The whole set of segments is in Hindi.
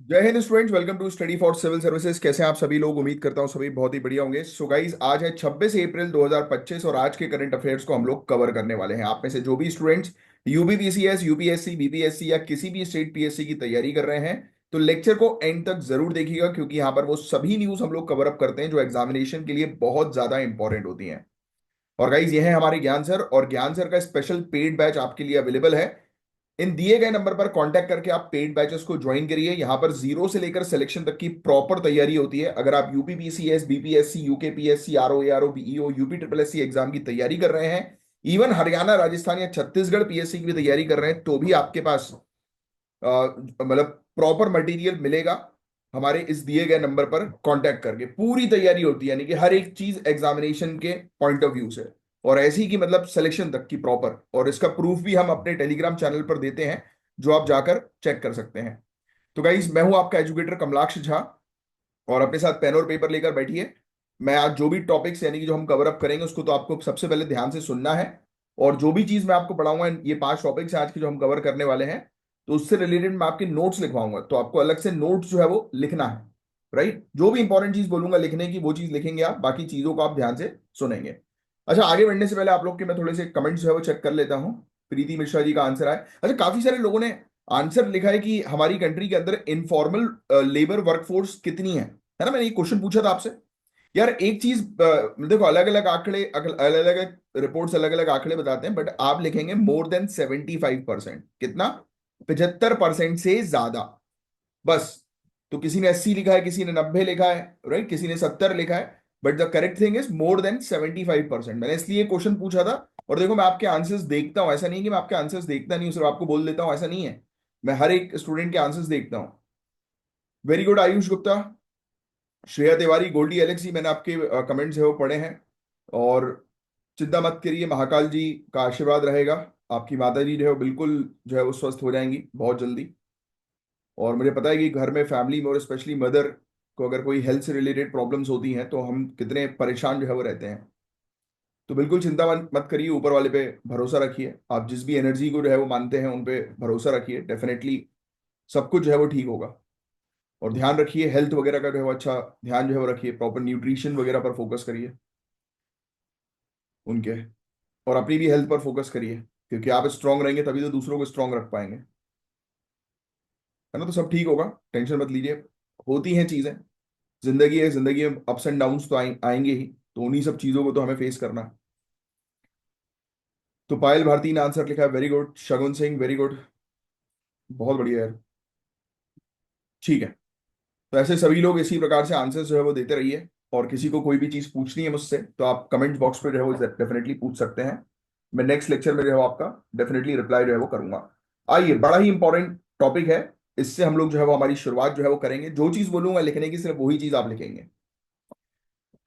जय हिंद students, welcome to study for civil services. कैसे हैं आप सभी लोग? उम्मीद करता हूं सभी बहुत ही बढ़िया होंगे। सो गाइस, आज है 26 अप्रैल 2025 और आज के करंट अफेयर्स को हम लोग कवर करने वाले हैं। आप में से जो भी स्टूडेंट्स यूपीपीसीएस, यूपीएससी, बीपीएससी या किसी भी स्टेट पीएससी की तैयारी कर रहे हैं तो लेक्चर को एंड तक जरूर देखिएगा, क्योंकि यहाँ पर वो सभी न्यूज हम लोग कवर अप करते हैं जो एग्जामिनेशन के लिए बहुत ज्यादा इंपॉर्टेंट होती हैं। और गाइज, ये है हमारे ज्ञान सर, और ज्ञान सर का स्पेशल पेड बैच आपके लिए अवेलेबल है। इन दिए गए नंबर पर कांटेक्ट करके आप पेड बैचेस को ज्वाइन करिए। यहां पर जीरो से लेकर सिलेक्शन तक की प्रॉपर तैयारी होती है। अगर आप UPPCS, BPSC, UKPSC, RO BEO, UP triple SC exam की तैयारी कर रहे हैं, इवन हरियाणा, राजस्थान या छत्तीसगढ़ पीएससी की भी तैयारी कर रहे हैं, तो भी आपके पास मतलब प्रॉपर मटेरियल मिलेगा। हमारे इस दिए गए नंबर पर कांटेक्ट करके पूरी तैयारी होती है, यानी कि हर एक चीज एग्जामिनेशन के पॉइंट ऑफ व्यू से, और ऐसी की मतलब सिलेक्शन तक की प्रॉपर। और इसका प्रूफ भी हम अपने टेलीग्राम चैनल पर देते हैं, जो आप जाकर चेक कर सकते हैं। तो गाइज, मैं हूं आपका एजुकेटर कमलाक्ष झा, और अपने साथ पेन और पेपर लेकर बैठिए। मैं आज जो भी टॉपिक्स यानी कि जो हम कवर अप करेंगे उसको तो आपको सबसे पहले ध्यान से सुनना है। और जो भी चीज मैं आपको पढ़ाऊंगा, ये 5 टॉपिक्स हैं आज के जो हम कवर करने वाले हैं, तो उससे रिलेटेड मैं आपके नोट्स लिखवाऊंगा, तो आपको अलग से नोट्स जो है वो लिखना है। राइट, जो भी इंपॉर्टेंट चीज बोलूंगा लिखने की, वो चीज लिखेंगे आप, बाकी चीजों को आप ध्यान से सुनेंगे। अच्छा, आगे बढ़ने से पहले आप लोग के मैं थोड़े से कमेंट्स जो है वो चेक कर लेता हूँ। प्रीति मिश्रा जी का आंसर आया। अच्छा, काफी सारे लोगों ने आंसर लिखा है कि हमारी कंट्री के अंदर इनफॉर्मल लेबर वर्कफोर्स कितनी है ना। मैंने ये क्वेश्चन पूछा था आपसे। यार एक चीज, देखो, अलग अलग आंकड़े, अलग अलग रिपोर्ट्स अलग अलग आंकड़े बताते हैं, बट आप लिखेंगे मोर देन 75%। कितना? 75% से ज्यादा, बस। तो किसी ने 80 लिखा है, किसी ने 90 लिखा है, राइट, किसी ने 70 लिखा है, but the correct thing is more than 75%। मैंने इसलिए क्वेश्चन पूछा था। और देखो, मैं आपके आंसर्स देखता हूं, ऐसा नहीं है कि मैं आपके आंसर्स देखता नहीं हूं, सिर्फ आपको बोल देता हूं, ऐसा नहीं है। मैं हर एक स्टूडेंट के आंसर्स देखता हूं। Very good Ayush Gupta, Shreya Tiwari, Goldie Alexei, मैंने आपके कमेंट्स है वो पढ़े हैं। और चिंता मत करिए, महाकाल जी का आशीर्वाद रहेगा। आपकी माता जी जो है वो बिल्कुल जो है वो स्वस्थ हो जाएंगी बहुत जल्दी। और मुझे पता है कि घर में, फैमिली में, और स्पेशली मदर को अगर कोई हेल्थ से रिलेटेड प्रॉब्लम्स होती हैं तो हम कितने परेशान जो है वो रहते हैं। तो बिल्कुल चिंता मत करिए, ऊपर वाले पे भरोसा रखिए। आप जिस भी एनर्जी को जो है वो मानते हैं उन पे भरोसा रखिए, डेफिनेटली सब कुछ जो है वो ठीक होगा। और ध्यान रखिए हेल्थ वगैरह का जो है वो अच्छा ध्यान जो है वो रखिए, प्रॉपर न्यूट्रिशन वगैरह पर फोकस करिए उनके। और अपनी भी हेल्थ पर फोकस करिए, क्योंकि आप स्ट्रांग रहेंगे तभी तो दूसरों को स्ट्रांग रख पाएंगे, है ना। तो सब ठीक होगा, टेंशन मत लीजिए। होती हैं चीजें, जिंदगी है, जिंदगी में अप्स एंड डाउन्स तो आएंगे ही, तो उन्हीं सब चीजों को तो हमें फेस करना है। तो पायल भारती ने आंसर लिखा है, वेरी गुड। शगुन सिंह, वेरी गुड, बहुत बढ़िया यार। ठीक है, तो ऐसे सभी लोग इसी प्रकार से आंसर जो है वो देते रहिए। और किसी को कोई भी चीज पूछनी है मुझसे तो आप कमेंट बॉक्स पे जो है वो डेफिनेटली पूछ सकते हैं। मैं नेक्स्ट लेक्चर में जो है वो आपका डेफिनेटली रिप्लाई जो है वो करूंगा। आइए, बड़ा ही इंपॉर्टेंट टॉपिक है, इससे हम लोग जो है वो हमारी शुरुआत जो है वो करेंगे। जो चीज बोलूंगा लिखने की, सिर्फ वही चीज आप लिखेंगे।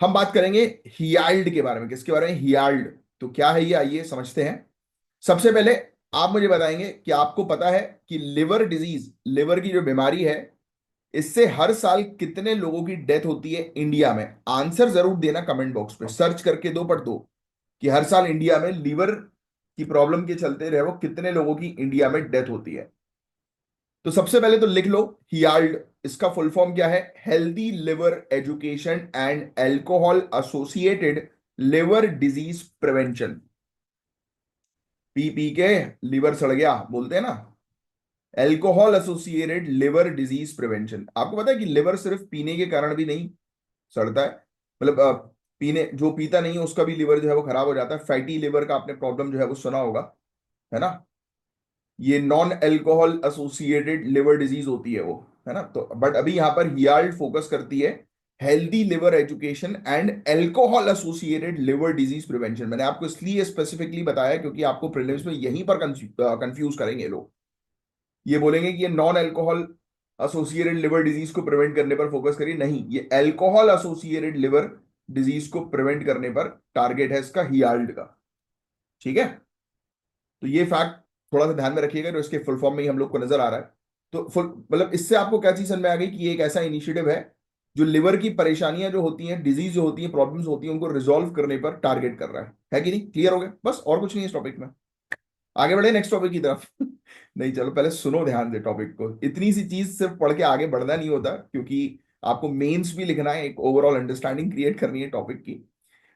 हम बात करेंगे हियाल्ड के बारे में। किसके बारे में? हियाल्ड। तो क्या है ये, आइए समझते हैं। सबसे पहले आप मुझे बताएंगे कि आपको पता है कि लिवर डिजीज, लिवर की जो बीमारी है, इससे हर साल कितने लोगों की डेथ होती है इंडिया में? आंसर जरूर देना कमेंट बॉक्स पे, सर्च करके दो पर दो, कि हर साल इंडिया में लीवर की प्रॉब्लम के चलते रहे वो कितने लोगों की इंडिया में डेथ होती है। तो सबसे पहले तो लिख लो हियाल्ड। इसका फुल फॉर्म क्या है? Healthy liver education and alcohol associated liver disease prevention. P P के लीवर सड़ गया बोलते हैं ना। Alcohol associated liver disease prevention. आपको पता है कि लिवर सिर्फ पीने के कारण भी नहीं सड़ता है, मतलब पीने, जो पीता नहीं है उसका भी लिवर जो है वो खराब हो जाता है। फैटी लिवर का आपने प्रॉब्लम जो है वो सुना होगा, है ना। ये non alcohol associated liver disease होती है वो, है ना। तो बट अभी यहां पर हियाल्ड फोकस करती है healthy liver education and alcohol associated liver disease prevention. मैंने आपको इसलिए स्पेसिफिकली बताया क्योंकि आपको प्रीलिम्स में यहीं पर कंफ्यूज करेंगे लोग। ये बोलेंगे कि ये non alcohol associated liver disease को प्रिवेंट करने पर फोकस करिए, नहीं, ये अल्कोहल एसोसिएटेड लिवर डिजीज को प्रिवेंट करने पर टारगेट है इसका, हियाल्ड का। ठीक है, तो ये फैक्ट थोड़ा सा ध्यान में रखिएगा, जो इसके फुल फॉर्म में ही हम लोग को नजर आ रहा है। तो फुल मतलब इससे आपको क्या चीज समझ में आ गई कि ये एक ऐसा इनिशिएटिव है जो लिवर की परेशानियां जो होती हैं, डिजीज जो होती हैं, प्रॉब्लम्स होती हैं, उनको रिजॉल्व करने पर टारगेट कर रहा है कि नहीं? क्लियर हो गया? बस, और कुछ नहीं है इस टॉपिक में। आगे बढ़े नेक्स्ट टॉपिक की तरफ। नहीं, चलो पहले सुनो ध्यान से टॉपिक को। इतनी सी चीज सिर्फ पढ़ के आगे बढ़ना नहीं होता, क्योंकि आपको मेंस भी लिखना है, एक ओवरऑल अंडरस्टैंडिंग क्रिएट करनी है टॉपिक की।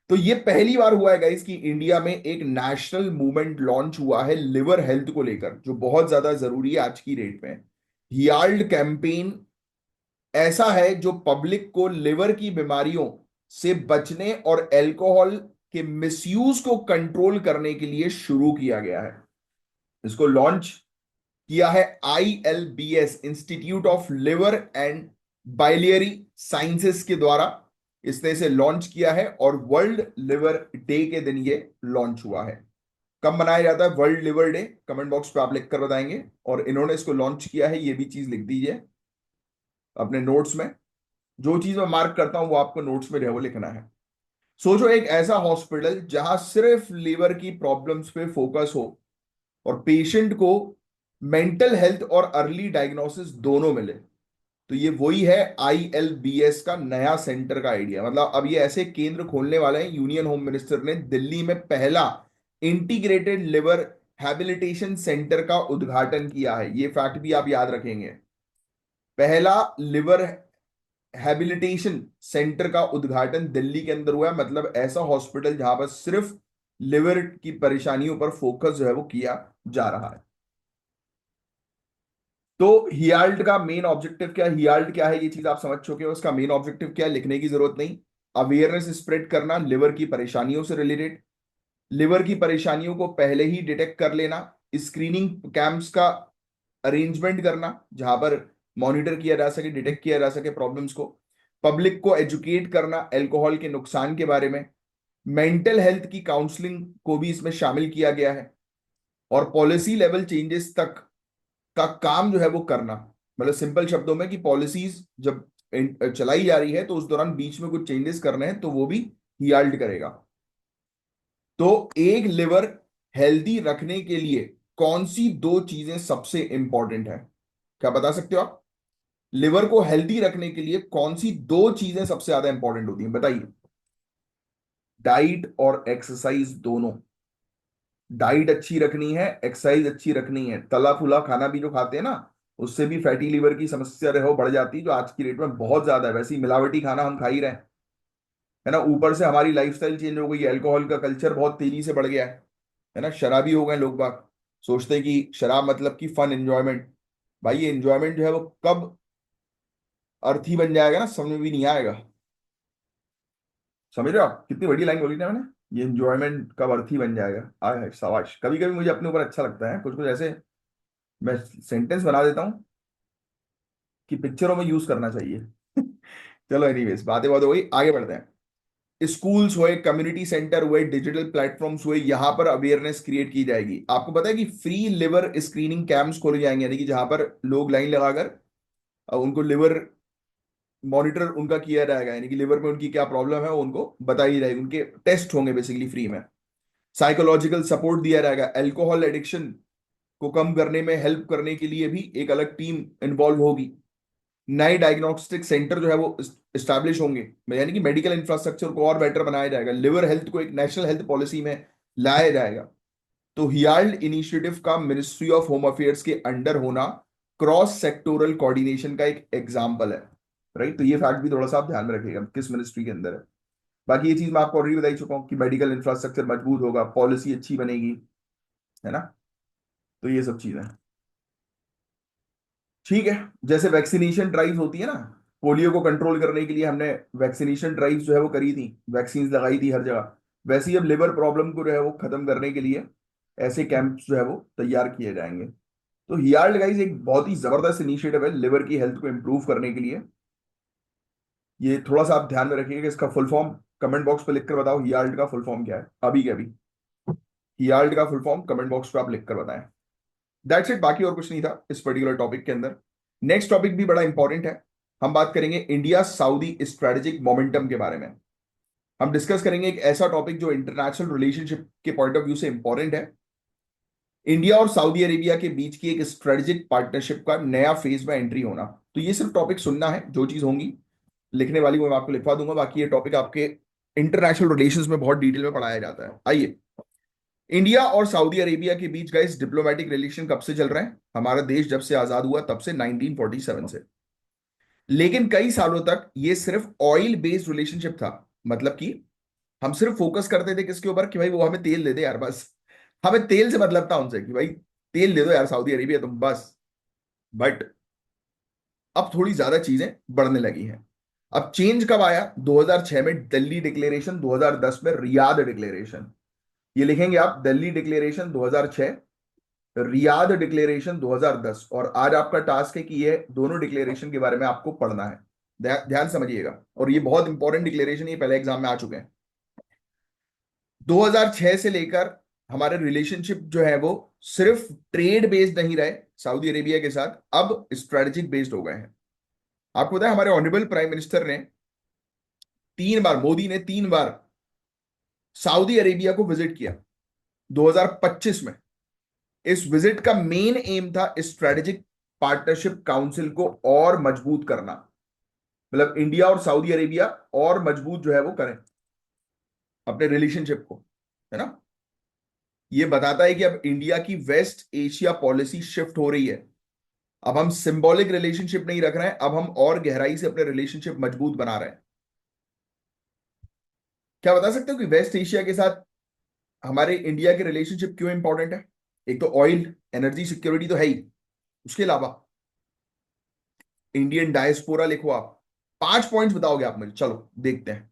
तो ये पहली बार हुआ है गाइस कि इंडिया में एक नेशनल मूवमेंट लॉन्च हुआ है लिवर हेल्थ को लेकर, जो बहुत ज्यादा जरूरी है आज की डेट में। हियाल्ड कैंपेन ऐसा है जो पब्लिक को लिवर की बीमारियों से बचने और अल्कोहल के मिसयूज को कंट्रोल करने के लिए शुरू किया गया है। इसको लॉन्च किया है ILBS, institute of liver and biliary sciences के द्वारा। इसने इसे लॉन्च किया है और वर्ल्ड लिवर डे के दिन ये लॉन्च हुआ है। कब मनाया जाता है world liver day, comment box पे आप लिख कर बताएंगे। और इन्होंने इसको लॉन्च किया है, ये भी चीज लिख दीजिए अपने नोट्स में। जो चीज मैं मार्क करता हूं वो आपको नोट्स में जो है वो लिखना है। सोचो एक ऐसा हॉस्पिटल जहां सिर्फ लीवर की प्रॉब्लम्स पे फोकस हो और पेशेंट को मेंटल हेल्थ और अर्ली डायग्नोसिस दोनों मिले। तो ये वही है ILBS का नया सेंटर का आइडिया। मतलब अब ये ऐसे केंद्र खोलने वाले हैं। यूनियन होम मिनिस्टर ने दिल्ली में पहला इंटीग्रेटेड लिवर हैबिलिटेशन सेंटर का उद्घाटन किया है। ये फैक्ट भी आप याद रखेंगे। पहला लिवर हैबिलिटेशन सेंटर का उद्घाटन दिल्ली के अंदर हुआ है। मतलब ऐसा हॉस्पिटल जहां पर सिर्फ लिवर की परेशानियों पर फोकस जो है वो किया जा रहा है। तो हियाल्ड का मेन ऑब्जेक्टिव क्या है, हियाल्ड क्या है, ये चीज आप समझ चुके हो। उसका मेन ऑब्जेक्टिव क्या है लिखने की जरूरत नहीं। अवेयरनेस स्प्रेड करना लिवर की परेशानियों से रिलेटेड, लिवर की परेशानियों को पहले ही डिटेक्ट कर लेना, स्क्रीनिंग कैंप्स का अरेंजमेंट करना जहां पर मॉनिटर किया जा सके, डिटेक्ट किया जा सके प्रॉब्लम्स को, पब्लिक को एजुकेट करना अल्कोहल के नुकसान के बारे में, मेंटल हेल्थ की काउंसलिंग को भी इसमें शामिल किया गया है, और पॉलिसी लेवल चेंजेस तक का काम जो है वो करना। मतलब सिंपल शब्दों में कि पॉलिसीज जब चलाई जा रही है तो उस दौरान बीच में कुछ चेंजेस करने हैं तो वो भी हियाल्ड करेगा। तो एक लिवर हेल्दी रखने के लिए कौन सी दो चीजें सबसे इंपॉर्टेंट है, क्या बता सकते हो आप? लिवर को हेल्दी रखने के लिए कौन सी दो चीजें सबसे ज्यादा इंपॉर्टेंट होती हैं, बताइए। डाइट और एक्सरसाइज दोनों। डाइट अच्छी रखनी है, एक्सरसाइज अच्छी रखनी है। तला फुला खाना भी जो खाते हैं ना, उससे भी फैटी लीवर की समस्या रहो बढ़ जाती है, जो आज की डेट में बहुत ज्यादा है। वैसे ही मिलावटी खाना हम खा ही रहे हैं, है ना। ऊपर से हमारी लाइफस्टाइल चेंज हो गई है, अल्कोहल का कल्चर बहुत तेजी से बढ़ गया है ना। शराबी हो गए लोग बाग, सोचते हैं कि शराब मतलब कि फन एंजॉयमेंट। भाई ये एंजॉयमेंट जो है वो कब अर्थी बन जाएगा ना, समझ में भी नहीं आएगा। समझ रहे हो आप कितनी बड़ी लाइन बोली ना मैंने, ये एंजॉयमेंट कब अर्थी बन जाएगा। आय हाय शाबाश। कभी कभी मुझे अपने ऊपर अच्छा लगता है, कुछ कुछ ऐसे मैं सेंटेंस बना देता हूँ कि पिक्चरों में यूज करना चाहिए। चलो एनीवेज, बातें बात हो गई, आगे बढ़ते हैं। स्कूल्स हुए, कम्युनिटी सेंटर हुए, डिजिटल प्लेटफॉर्म्स हुए, यहां पर अवेयरनेस क्रिएट की जाएगी। आपको पता है कि फ्री लिवर स्क्रीनिंग कैंप्स खोले जाएंगे, यानी कि जहां पर लोग लाइन लगाकर उनको लिवर मॉनिटर उनका किया जाएगा, यानी कि लिवर में उनकी क्या प्रॉब्लम है वो उनको बताई जाएगी। उनके टेस्ट होंगे बेसिकली फ्री में। साइकोलॉजिकल सपोर्ट दिया जाएगा। अल्कोहल एडिक्शन को कम करने में हेल्प करने के लिए भी एक अलग टीम इन्वॉल्व होगी। नए डायग्नोस्टिक सेंटर जो है वो इस्टेब्लिश होंगे, यानी कि मेडिकल इंफ्रास्ट्रक्चर को और बेटर बनाया जाएगा। लिवर हेल्थ को एक नेशनल हेल्थ पॉलिसी में लाया जाएगा। तो हियाल्ड इनिशिएटिव का मिनिस्ट्री ऑफ होम अफेयर्स के अंडर होना क्रॉस सेक्टोरल कोऑर्डिनेशन का एक एग्जाम्पल है। राइट, तो ये फैक्ट भी थोड़ा सा आप ध्यान में रखिएगा किस मिनिस्ट्री के अंदर है। बाकी ये चीज मैं आपको ऑलरेडी बता ही चुका हूँ कि मेडिकल इंफ्रास्ट्रक्चर मजबूत होगा, पॉलिसी अच्छी बनेगी, है ना। तो ये सब चीजें ठीक है। जैसे वैक्सीनेशन ड्राइव होती है ना, पोलियो को कंट्रोल करने के लिए हमने वैक्सीनेशन ड्राइव जो है वो करी थी, वैक्सीन लगाई थी हर जगह। वैसे ही अब लिवर प्रॉब्लम को जो है वो खत्म करने के लिए ऐसे कैंप्स जो है वो तैयार किए जाएंगे। तो हियाल्ड गाइस एक बहुत ही जबरदस्त इनिशिएटिव है लिवर की हेल्थ को इंप्रूव करने के लिए। ये थोड़ा सा आप ध्यान में रखिएगा। इसका फुल फॉर्म कमेंट बॉक्स पे लिखकर बताओ, हियाल्ड का फुल फॉर्म क्या है अभी के अभी। हियाल्ड का फुल फॉर्म कमेंट बॉक्स पे आप लिखकर बताएं। दैट्स इट, बाकी और कुछ नहीं था इस पर्टिकुलर टॉपिक के अंदर। नेक्स्ट टॉपिक भी बड़ा इंपॉर्टेंट है। हम बात करेंगे इंडिया सऊदी स्ट्रेटेजिक मोमेंटम के बारे में। हम डिस्कस करेंगे एक ऐसा टॉपिक जो इंटरनेशनल रिलेशनशिप के पॉइंट ऑफ व्यू से इंपॉर्टेंट है। इंडिया और सऊदी अरेबिया के बीच की एक स्ट्रेटेजिक पार्टनरशिप का नया फेज में एंट्री होना। तो ये सिर्फ टॉपिक सुनना है, जो चीज होंगी लिखने वाली वो मैं आपको लिखवा दूंगा। बाकी ये टॉपिक आपके इंटरनेशनल रिलेशंस में बहुत डिटेल में पढ़ाया जाता है। आइए इंडिया और सऊदी अरेबिया के बीच गाइस डिप्लोमेटिक रिलेशन कब से चल रहे हैं? हमारा देश जब से आजाद हुआ तब से, 1947 से। लेकिन कई सालों तक ये सिर्फ ऑयल बेस्ड रिलेशनशिप था। मतलब कि हम सिर्फ फोकस करते थे किसके ऊपर, कि भाई वो हमें तेल दे दे यार, बस। हमें तेल से मतलब था उनसे, कि भाई तेल दे दो यार सऊदी अरेबिया तुम, बस। बट अब थोड़ी ज्यादा चीजें बढ़ने लगी हैं। अब चेंज कब आया? 2006 में दिल्ली डिक्लेरेशन, 2010 में रियाद डिक्लेरेशन। ये लिखेंगे आप, दिल्ली डिक्लेरेशन 2006, रियाद डिक्लेरेशन 2010। और आज आपका टास्क है कि ये दोनों डिक्लेरेशन के बारे में आपको पढ़ना है। ध्यान समझिएगा, और ये बहुत इंपॉर्टेंट डिक्लेरेशन, ये पहले एग्जाम में आ चुके हैं। 2006 से लेकर हमारे रिलेशनशिप जो है वो सिर्फ ट्रेड बेस्ड नहीं रहे सऊदी अरेबिया के साथ, अब स्ट्रेटेजिक बेस्ड हो गए हैं। आपको पता है हमारे ऑनरेबल प्राइम मिनिस्टर ने 3 बार, मोदी ने 3 बार सऊदी अरेबिया को विजिट किया 2025 में। इस विजिट का मेन एम था स्ट्रेटेजिक पार्टनरशिप काउंसिल को और मजबूत करना। मतलब इंडिया और सऊदी अरेबिया और मजबूत जो है वो करें अपने रिलेशनशिप को, है ना। ये बताता है कि अब इंडिया की वेस्ट एशिया पॉलिसी शिफ्ट हो रही है। अब हम सिंबॉलिक रिलेशनशिप नहीं रख रहे हैं, अब हम और गहराई से अपने रिलेशनशिप मजबूत बना रहे हैं। क्या बता सकते हो कि वेस्ट एशिया के साथ हमारे इंडिया के रिलेशनशिप क्यों इंपॉर्टेंट है? एक तो ऑयल एनर्जी सिक्योरिटी तो है ही, उसके अलावा इंडियन डायस्पोरा लिखो आप। 5 पॉइंट्स बताओगे आप मुझे, चलो देखते हैं।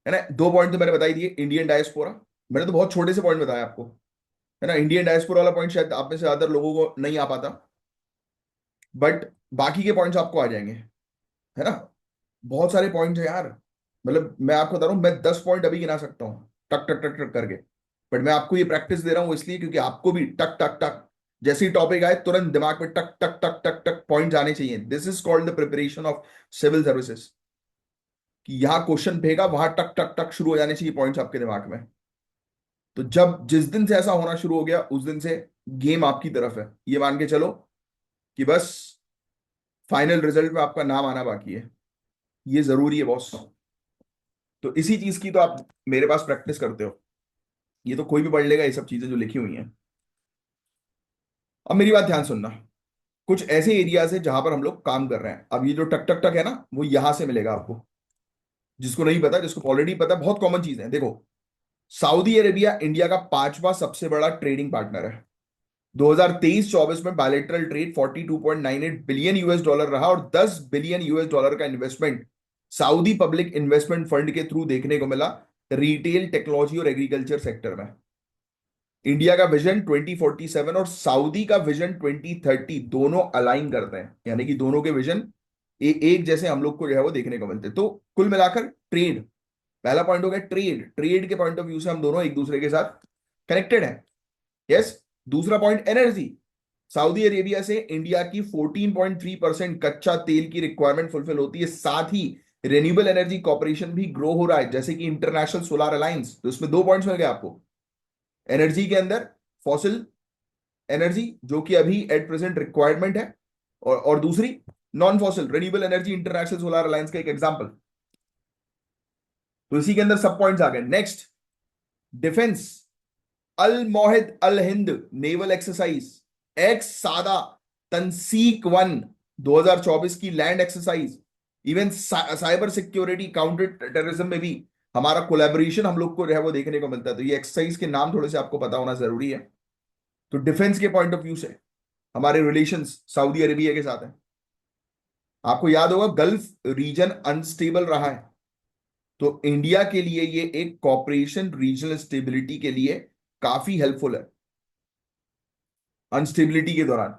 है ना, 2 पॉइंट तो मैंने बता ही दिए, इंडियन डायस्पोरा। मैंने तो बहुत छोटे से पॉइंट बताया आपको, है ना। इंडियन डायस्पोरा वाला पॉइंट शायद आप में से ज्यादा लोगों को नहीं आ पाता, बट बाकी के पॉइंट्स आपको आ जाएंगे, है ना। बहुत सारे पॉइंट्स हैं यार। मतलब मैं आपको बता रहा हूं, मैं 10 पॉइंट अभी गिना सकता हूँ टक टक टक टक करके। बट मैं आपको ये प्रैक्टिस दे रहा हूँ इसलिए क्योंकि आपको भी टक टक टक, जैसे ही टॉपिक आए तुरंत दिमाग में टक टक टक टक टक पॉइंट आने चाहिए। This is called the preparation of civil services, कि यहां क्वेश्चन भेगा वहां टक टक टक शुरू हो जाने चाहिए पॉइंट्स आपके दिमाग में। तो जब जिस दिन से ऐसा होना शुरू हो गया उस दिन से गेम आपकी तरफ है, ये मान के चलो कि बस फाइनल रिजल्ट में आपका नाम आना बाकी है। ये जरूरी है बॉस। तो इसी चीज की तो आप मेरे पास प्रैक्टिस करते हो। ये तो कोई भी पढ़ लेगा ये सब चीजें जो लिखी हुई हैं। अब मेरी बात ध्यान सुनना। कुछ ऐसे एरियाज है जहां पर हम लोग काम कर रहे हैं। अब ये जो टक टक टक है ना, वो यहां से मिलेगा आपको। जिसको नहीं पता, जिसको ऑलरेडी पता, बहुत कॉमन चीज है। देखो, सऊदी अरेबिया इंडिया का 5वां सबसे बड़ा ट्रेडिंग पार्टनर है। 2023-24 में bilateral trade 42.98 billion US dollar रहा, और 10 बिलियन यूएस डॉलर का investment Saudi public investment fund के थ्रू देखने को मिला, रिटेल, टेक्नोलॉजी और एग्रीकल्चर सेक्टर में। इंडिया का विजन 2047 और सऊदी का विजन 2030 दोनों अलाइन करते हैं, यानी कि दोनों के विजन एक जैसे हम लोग को जो है वो देखने को मिलते हैं। तो कुल मिलाकर ट्रेड, पहला पॉइंट हो गया ट्रेड। ट्रेड के पॉइंट ऑफ व्यू से हम दोनों एक दूसरे के साथ कनेक्टेड हैं। यस। दूसरा पॉइंट एनर्जी। सऊदी अरेबिया से इंडिया की 14.3% कच्चा तेल की रिक्वायरमेंट फुलफिल होती है। साथ ही रेन्यूएबल एनर्जी कॉर्पोरेशन भी ग्रो हो रहा है, जैसे कि इंटरनेशनल सोलर अलायंस। तो इसमें 2 पॉइंट्स मिल गए आपको। एनर्जी के अंदर फॉसिल एनर्जी जो कि अभी एट प्रेजेंट रिक्वायरमेंट है, और दूसरी non fossil renewable energy, international solar alliance का एक एग्जांपल। तो इसी के अंदर सब पॉइंट्स आ गए। Next, defence. Al Mohid Al Hind naval exercise, ex Sada Tanseeq 1 2024 की land exercise. Even cyber security, counter terrorism में भी हमारा कोलैबोरेशन हम लोग को जो है वो देखने को मिलता है। तो ये एक्सरसाइज के नाम थोड़े से आपको पता होना जरूरी है। तो डिफेंस के पॉइंट ऑफ व्यू से हमारे रिलेशंस सऊदी अरेबिया के साथ है। आपको याद होगा गल्फ रीजन अनस्टेबल रहा है, तो इंडिया के लिए ये एक कॉपरेशन रीजनल स्टेबिलिटी के लिए काफी हेल्पफुल है अनस्टेबिलिटी के दौरान।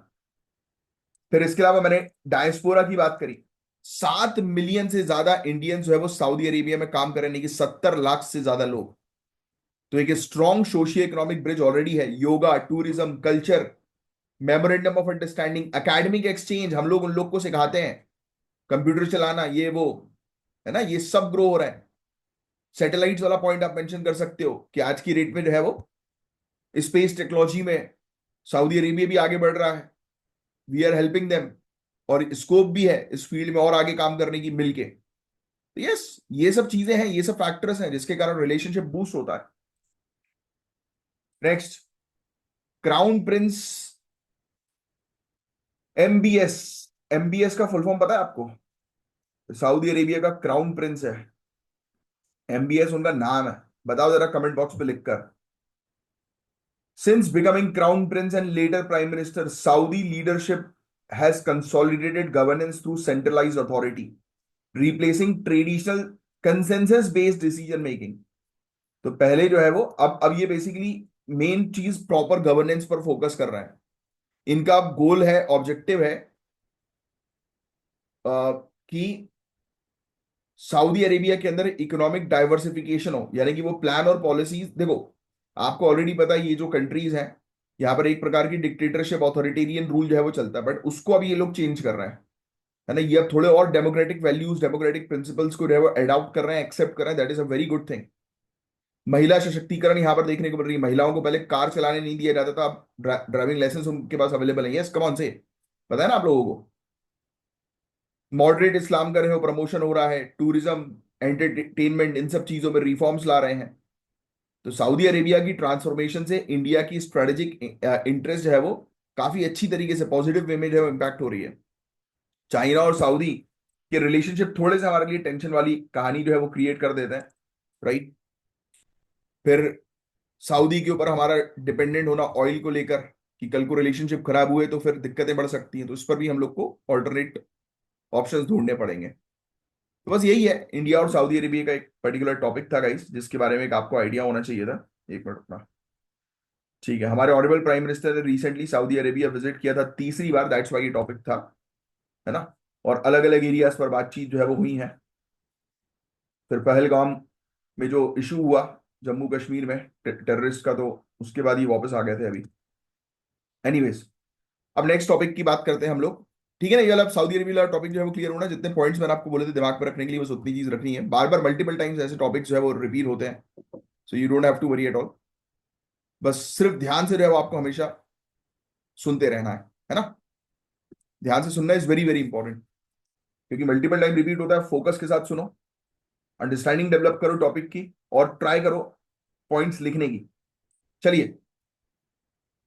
फिर इसके अलावा मैंने डायस्पोरा की बात करी। 7 मिलियन से ज्यादा इंडियंस जो है वो सऊदी अरेबिया में काम कर रहे हैं, कि 70 लाख से ज्यादा लोग। तो एक strong socio economic bridge already है। Yoga, tourism, culture, memorandum of understanding, academic exchange, हम लोग उन लोग को सिखाते हैं कंप्यूटर चलाना, ये वो, है ना। ये सब ग्रो हो रहा है। सैटेलाइट्स वाला पॉइंट आप मेंशन कर सकते हो कि आज की डेट में जो है वो स्पेस टेक्नोलॉजी में सऊदी अरेबिया भी आगे बढ़ रहा है। वी आर हेल्पिंग देम, और स्कोप भी है इस फील्ड में और आगे काम करने की मिलके। तो यस, ये सब चीजें हैं, ये सब फैक्टर्स हैं जिसके कारण रिलेशनशिप बूस्ट होता है। Next, crown Prince MBS. MBS का फुल फॉर्म पता है आपको? सऊदी अरेबिया का क्राउन प्रिंस है, एमबीएस उनका नाम है। बताओ जरा कमेंट बॉक्स पे लिखकर। Since becoming crown Prince and later prime minister, Saudi leadership has consolidated governance through centralised authority, replacing traditional consensus based decision making. तो पहले जो है वो, अब ये बेसिकली मेन चीज प्रॉपर गवर्नेंस पर फोकस कर रहा है। इनका गोल है, ऑब्जेक्टिव है कि सऊदी अरेबिया के अंदर इकोनॉमिक डाइवर्सिफिकेशन हो, यानी कि वो प्लान और पॉलिसीज देखो। आपको ऑलरेडी पता है ये जो कंट्रीज हैं, यहाँ पर एक प्रकार की डिक्टेटरशिप ऑथोरिटेरियन रूल जो है वो चलता है, बट उसको अभी ये लोग चेंज कर रहे हैं, है ना। ये अब थोड़े और डेमोक्रेटिक वैल्यूज, डेमोक्रेटिक प्रिंसिपल्स को जो है वो अडॉप्ट कर रहे हैं, एक्सेप्ट कर रहे हैं। That is a very good thing. महिला सशक्तिकरण यहाँ पर देखने को मिल रही है। महिलाओं को पहले कार चलाने नहीं दिया जाता था, अब ड्राइविंग लाइसेंस उनके पास अवेलेबल है। यस, कम ऑन से, पता है ना आप लोगों को। मॉडरेट इस्लाम का जो प्रमोशन हो रहा है, टूरिज्म, एंटरटेनमेंट, इन सब चीजों में रिफॉर्म्स ला रहे हैं। तो सऊदी अरेबिया की ट्रांसफॉर्मेशन से इंडिया की स्ट्रेटेजिक इंटरेस्ट जो है वो काफी अच्छी तरीके से पॉजिटिव वे में जो है इम्पैक्ट हो रही है। चाइना और सऊदी के रिलेशनशिप थोड़े से हमारे लिए टेंशन वाली कहानी जो है वो क्रिएट कर देते हैं, राइट। फिर सऊदी के ऊपर हमारा डिपेंडेंट होना ऑयल को लेकर, कि कल को रिलेशनशिप खराब हुए तो फिर दिक्कतें बढ़ सकती हैं, तो इस पर भी हम लोग को ऑल्टरनेट ऑप्शंस ढूंढने पड़ेंगे। तो बस यही है, इंडिया और सऊदी अरेबिया का एक पर्टिकुलर टॉपिक था गाइस, जिसके बारे में एक आपको आइडिया होना चाहिए था। एक मिनट अपना। ठीक है, हमारे ऑनरेबल प्राइम मिनिस्टर ने रिसेंटली सऊदी अरेबिया विजिट किया था, तीसरी बार, दैट्स वाई ये टॉपिक था, है ना। और अलग अलग एरियाज पर बातचीत जो है वो हुई है। फिर पहलगाम में जो इशू हुआ जम्मू कश्मीर में टेररिस्ट का, तो उसके बाद ये वापस आ गए थे अभी। एनीवेज, अब नेक्स्ट टॉपिक की बात करते हैं हम लोग। ठीक है ना, ये वाला सऊदी अरेबिया वाला टॉपिक जो है वो क्लियर होना। जितने पॉइंट्स मैंने आपको बोले थे दिमाग पर रखने के लिए, बस उतनी चीज रखनी है। बार बार मल्टीपल टाइम्स ऐसे टॉपिक्स जो है वो रिपीट होते हैं, so you don't have to worry at all. बस सिर्फ ध्यान से जो है वो आपको हमेशा सुनते रहना है ना। ध्यान से सुनना इज वेरी वेरी इंपॉर्टेंट, क्योंकि मल्टीपल टाइम रिपीट होता है। फोकस के साथ सुनो, अंडरस्टैंडिंग डेवलप करो टॉपिक की, और ट्राई करो पॉइंट्स लिखने की। चलिए,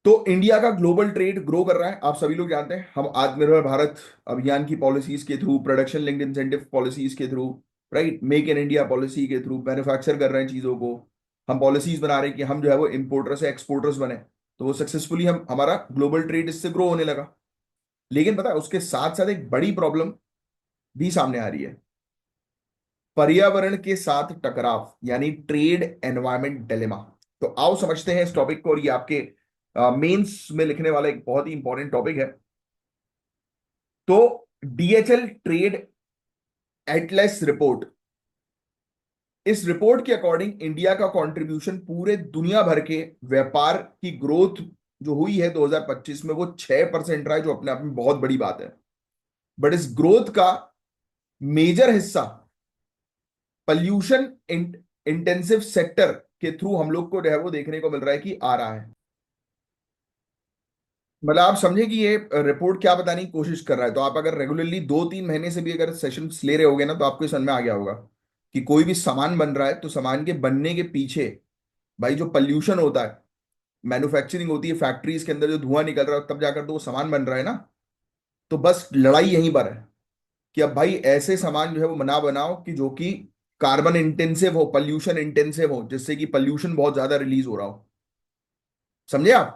तो इंडिया का ग्लोबल ट्रेड ग्रो कर रहा है, आप सभी लोग जानते हैं। हम आत्मनिर्भर भारत अभियान की पॉलिसीज के through, production linked incentive policies के through, right, make in India policy के थ्रू मैन्युफैक्चर कर रहे हैं चीजों को। हम पॉलिसीज बना रहे हैं कि हम जो है वो इम्पोर्टर से एक्सपोर्टर्स बने, तो वो सक्सेसफुली हम हमारा ग्लोबल ट्रेड इससे ग्रो होने लगा। लेकिन पता है, उसके साथ साथ एक बड़ी प्रॉब्लम भी सामने आ रही है, पर्यावरण के साथ टकराव, यानी ट्रेड एनवायरमेंट डिलेमा। तो आओ समझते हैं इस टॉपिक को, और ये आपके मेंस में लिखने वाला एक बहुत ही इंपॉर्टेंट टॉपिक है। तो डीएचएल ट्रेड एटलस रिपोर्ट, इस रिपोर्ट के अकॉर्डिंग इंडिया का कंट्रीब्यूशन पूरे दुनिया भर के व्यापार की ग्रोथ जो हुई है 2025 में, वो 6% रहा है, जो अपने आप में बहुत बड़ी बात है। बट इस ग्रोथ का मेजर हिस्सा पॉल्यूशन इंटेंसिव सेक्टर के थ्रू हम लोग को जो है वो देखने को मिल रहा है कि आ रहा है। मतलब आप समझे कि ये रिपोर्ट क्या बताने की कोशिश कर रहा है। तो आप अगर रेगुलरली 2-3 महीने से भी अगर सेशंस ले रहे होगे ना, तो आपको ये समझ में आ गया होगा कि कोई भी सामान बन रहा है, तो सामान के बनने के पीछे भाई जो पॉल्यूशन होता है, मैन्युफैक्चरिंग होती है फैक्ट्रीज के अंदर, जो धुआं निकल रहा है तब जाकर तो वो सामान बन रहा है ना। तो बस लड़ाई यहीं पर है कि अब भाई ऐसे सामान जो है वो ना बनाओ कि जो कि कार्बन इंटेंसिव हो, पॉल्यूशन इंटेंसिव हो, जिससे कि पॉल्यूशन बहुत ज्यादा रिलीज हो रहा हो। समझे आप?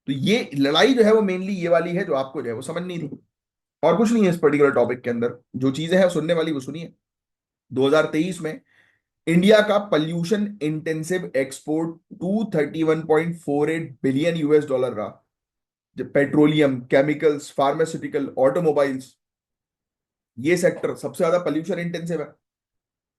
तो ये लड़ाई जो है वो मेनली ये वाली है, जो आपको जो है वो समझनी थी। और कुछ नहीं है इस पर्टिकुलर टॉपिक के अंदर। जो चीजें हैं सुनने वाली वो सुनिए। 2023 में इंडिया का pollution intensive export 231.48 billion US dollar रहा। जब पेट्रोलियम, केमिकल्स, फार्मास्यूटिकल, ऑटोमोबाइल्स, ये सेक्टर सबसे ज्यादा पॉल्यूशन इंटेंसिव है।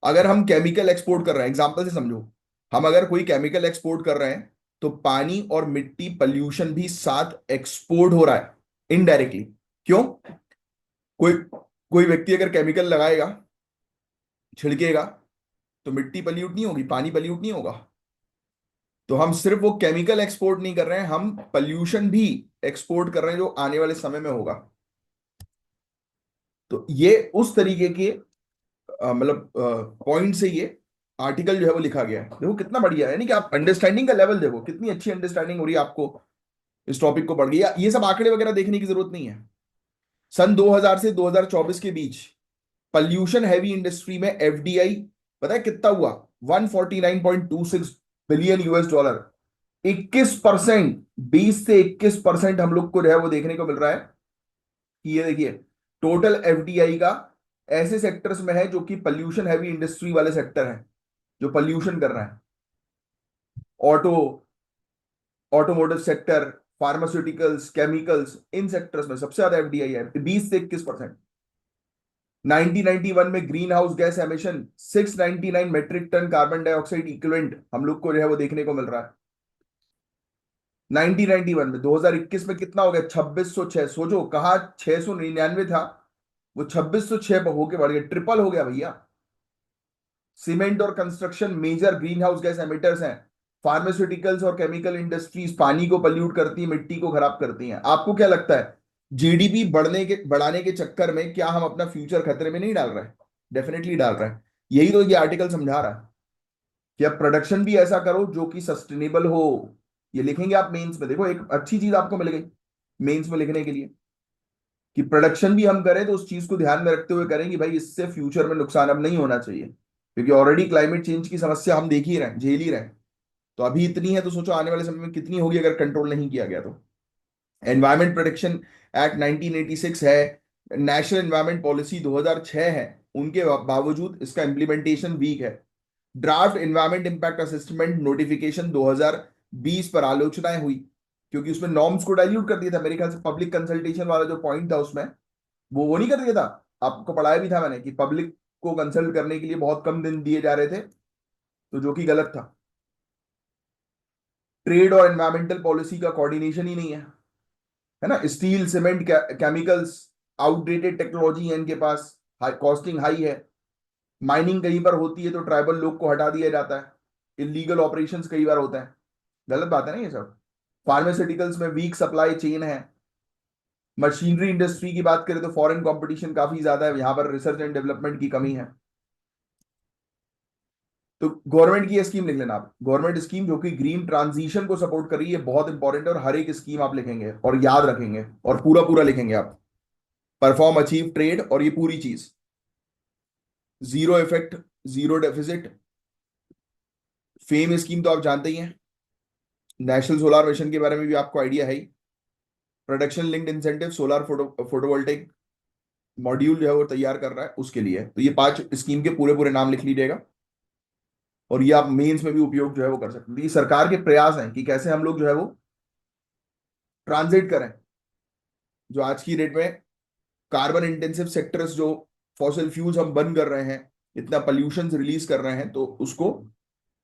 अगर हम केमिकल एक्सपोर्ट कर रहे हैं, एग्जांपल से समझो, हम अगर कोई केमिकल एक्सपोर्ट कर रहे हैं, तो पानी और मिट्टी पॉल्यूशन भी साथ एक्सपोर्ट हो रहा है इनडायरेक्टली। क्यों? कोई कोई व्यक्ति अगर केमिकल लगाएगा, छिड़केगा, तो मिट्टी पल्यूट नहीं होगी, पानी पल्यूट नहीं होगा। तो हम सिर्फ वो केमिकल एक्सपोर्ट नहीं कर रहे हैं, हम पल्यूशन भी एक्सपोर्ट कर रहे हैं, जो आने वाले समय में होगा। तो ये उस तरीके के मतलब पॉइंट से ये आर्टिकल जो है वो लिखा गया है। देखो कितना बढ़िया है, यानी कि आप अंडरस्टैंडिंग का लेवल देखो, कितनी अच्छी अंडरस्टैंडिंग हो रही है आपको इस टॉपिक को पढ़ के। ये सब आंकड़े वगैरह देखने की जरूरत नहीं है। सन 2000 से 2024 के बीच पॉल्यूशन हैवी इंडस्ट्री में एफडीआई पता है कितना हुआ? 149.26 बिलियन यूएस डॉलर। 21%, 20 से 21% हम लोग को जो है वो देखने को मिल रहा है कि ये देखिए टोटल एफडीआई का ऐसे सेक्टर्स में है जो कि पॉल्यूशन हैवी इंडस्ट्री वाले सेक्टर हैं, जो पॉल्यूशन कर रहे हैं। Auto, automotive sector, pharmaceuticals, chemicals, इन सेक्टर्स में सबसे ज्यादा एफडीआई है, 20 से 21%। 1991 में greenhouse gas emission 699 metric ton carbon dioxide equivalent हम लोग को जो है वो देखने को मिल रहा है 1991 में। 2021 में कितना हो गया? 2606। सोचो, कहा 699 था, वो 2606 पर होके बढ़ गया, ट्रिपल हो गया भैया। सीमेंट और construction major greenhouse gas emitters हैं। फार्मास्यूटिकल्स और केमिकल इंडस्ट्रीज पानी को पल्यूट करती है, मिट्टी को खराब करती हैं। आपको क्या लगता है, जीडीपी बढ़ाने के चक्कर में क्या हम अपना फ्यूचर खतरे में नहीं डाल रहे हैं? डेफिनेटली डाल रहे हैं। यही तो ये आर्टिकल समझा रहा है कि अब प्रोडक्शन भी ऐसा करो जो कि सस्टेनेबल हो। ये लिखेंगे आप मेंस में, देखो एक अच्छी चीज आपको मिल गई मेंस में लिखने के लिए कि प्रोडक्शन भी हम करें तो उस चीज को ध्यान में रखते हुए करें कि भाई इससे फ्यूचर में नुकसान अब नहीं होना चाहिए, क्योंकि ऑलरेडी क्लाइमेट चेंज की समस्या हम देख ही रहे हैं, झेल ही रहे हैं। तो अभी इतनी है तो सोचो आने वाले समय में कितनी होगी अगर कंट्रोल नहीं किया गया तो। एनवायरमेंट प्रोटेक्शन एक्ट 1986 है, नेशनल एनवायरमेंट पॉलिसी 2006 है, उनके बावजूद इसका इंप्लीमेंटेशन वीक है। Draft environment impact assessment notification 2020 पर आलोचनाएं हुई, क्योंकि उसमें नॉर्म्स को डाइल्यूट कर दिया था। मेरे ख्याल से पब्लिक कंसल्टेशन वाला जो पॉइंट था उसमें वो नहीं कर दिया था। आपको पढ़ाया भी था मैंने कि पब्लिक को कंसल्ट करने के लिए बहुत कम दिन दिए जा रहे थे, तो जो कि गलत था। ट्रेड और एनवायरमेंटल पॉलिसी का कोऑर्डिनेशन ही नहीं है ना। Steel, cement, chemicals, outdated technology है इनके पास, कॉस्टिंग हाई है। माइनिंग कहीं पर होती है तो ट्राइबल लोग को हटा दिया जाता है, इलीगल ऑपरेशंस कई बार होता है। गलत बात है ना ये सब। फार्मास्यूटिकल्स में वीक सप्लाई चेन है। मशीनरी इंडस्ट्री की बात करें तो फॉरेन कंपटीशन काफी ज्यादा है, यहां पर रिसर्च एंड डेवलपमेंट की कमी है। तो गवर्नमेंट की ये स्कीम लिख लेना आप, गवर्नमेंट स्कीम जो कि ग्रीन ट्रांजिशन को सपोर्ट कर रही है, बहुत इंपॉर्टेंट है। और हर एक स्कीम आप लिखेंगे और याद रखेंगे और पूरा पूरा लिखेंगे आप। परफॉर्म, अचीव, ट्रेड, और ये पूरी चीज, zero effect, zero deficit. Fame scheme तो आप जानते ही हैं। नेशनल सोलर मिशन के बारे में भी आपको आइडिया है ही। Production linked incentive, solar photovoltaic module जो है वो तैयार कर रहा है उसके लिए। तो ये 5 स्कीम के पूरे पूरे नाम लिख लीजिएगा, और ये आप मेंस में भी उपयोग जो है वो कर सकते हैं। तो ये सरकार के प्रयास हैं कि कैसे हम लोग जो है वो ट्रांजिट करें, जो आज की डेट में कार्बन इंटेंसिव सेक्टर्स जो फॉसिल फ्यूल्स हम बर्न कर रहे हैं, इतना पॉल्यूशन रिलीज कर रहे हैं, तो उसको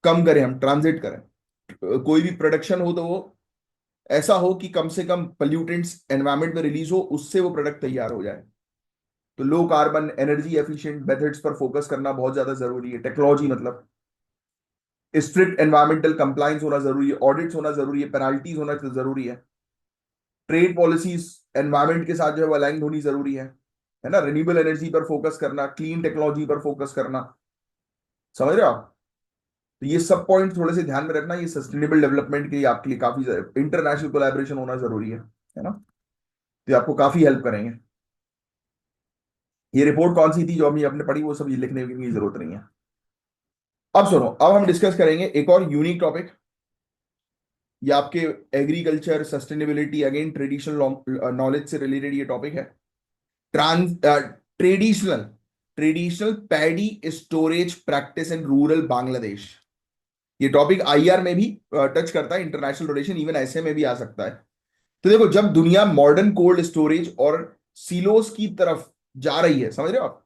कम करें, हम ट्रांजिट करें। कोई भी प्रोडक्शन हो तो वो ऐसा हो कि कम से कम पोल्यूटेंट्स एनवायरमेंट में रिलीज हो, उससे वो प्रोडक्ट तैयार हो जाए। तो low carbon energy efficient methods पर फोकस करना बहुत ज्यादा जरूरी है। टेक्नोलॉजी मतलब स्ट्रिक्ट एनवायरमेंटल कंप्लाइंस होना जरूरी है, ऑडिट्स होना जरूरी है, पेनाल्टीज होना जरूरी है। ट्रेड पॉलिसीज एनवायरमेंट के साथ जो है वो अलाइन होनी जरूरी है ना। रिन्यूएबल एनर्जी पर फोकस करना, क्लीन टेक्नोलॉजी पर फोकस करना, समझ रहे हो आप? तो ये सब पॉइंट थोड़े से ध्यान में रखना, ये सस्टेनेबल डेवलपमेंट के लिए आपके लिए काफी इंटरनेशनल कोलैबोरेशन होना जरूरी है ना। तो ये आपको काफी हेल्प करेंगे। ये रिपोर्ट कौन सी थी जो हमने अपने पढ़ी, वो सब ये लिखने की जरूरत नहीं है। अब सुनो, अब हम डिस्कस करेंगे एक और यूनिक टॉपिक। ये आपके agriculture sustainability, again traditional knowledge से रिलेटेड ये टॉपिक है। Trans traditional traditional paddy storage practice in rural Bangladesh. ये टॉपिक आईआर में भी टच करता है, इंटरनेशनल रिलेशन, इवन ऐसे में भी आ सकता है। तो देखो, जब दुनिया मॉडर्न कोल्ड स्टोरेज और सीलोस की तरफ जा रही है, समझ रहे हो आप?